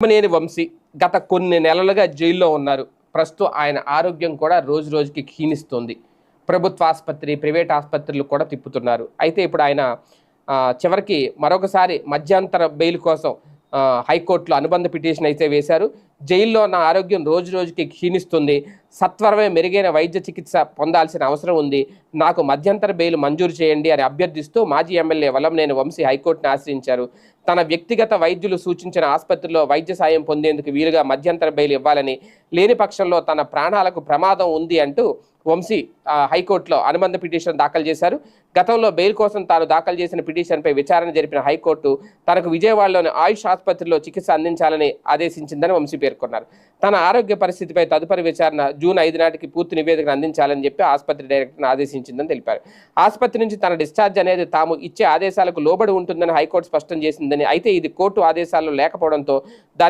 వల్లభనేని వంశీ గత కొన్ని నెలలుగా జైల్లో ఉన్నారు. ప్రస్తుతం ఆయన ఆరోగ్యం కూడా రోజు రోజుకి క్షీణిస్తుంది. ప్రభుత్వ ఆసుపత్రి, ప్రైవేట్ ఆసుపత్రులు కూడా తిప్పుతున్నారు. అయితే ఇప్పుడు ఆయన చివరికి మరొకసారి మధ్యంతర బెయిల్ కోసం హైకోర్టులో అనుబంధ పిటిషన్ అయితే వేశారు. జైల్లో నా ఆరోగ్యం రోజు రోజుకి క్షీణిస్తుంది, సత్వరమే మెరుగైన వైద్య చికిత్స పొందాల్సిన అవసరం ఉంది, నాకు మధ్యంతర బెయిల్ మంజూరు చేయండి అని అభ్యర్థిస్తూ మాజీ ఎమ్మెల్యే వల్లభనేని వంశీ హైకోర్టును ఆశ్రయించారు. తన వ్యక్తిగత వైద్యులు సూచించిన ఆసుపత్రిలో వైద్య సాయం పొందేందుకు వీలుగా మధ్యంతర బెయిల్ ఇవ్వాలని, లేని పక్షంలో తన ప్రాణాలకు ప్రమాదం ఉంది అంటూ వంశీ హైకోర్టులో అనుబంధ పిటిషన్ దాఖలు చేశారు. గతంలో బెయిల్ కోసం తాను దాఖలు చేసిన పిటిషన్పై విచారణ జరిపిన హైకోర్టు తనకు విజయవాడలోని ఆయుష్ ఆసుపత్రిలో చికిత్స అందించాలని ఆదేశించిందని వంశీ పేర్కొన్నారు. తన ఆరోగ్య పరిస్థితిపై తదుపరి విచారణ జూన్ 5 నాటికి పూర్తి నివేదికను అందించాలని చెప్పి ఆసుపత్రి డైరెక్టర్ను ఆదేశించిందని తెలిపారు. ఆసుపత్రి నుంచి తన డిశ్చార్జ్ అనేది తాము ఇచ్చే ఆదేశాలకు లోబడి ఉంటుందని హైకోర్టు స్పష్టం చేసిందని, అయితే ఇది కోర్టు ఆదేశాల్లో లేకపోవడంతో దాన్ని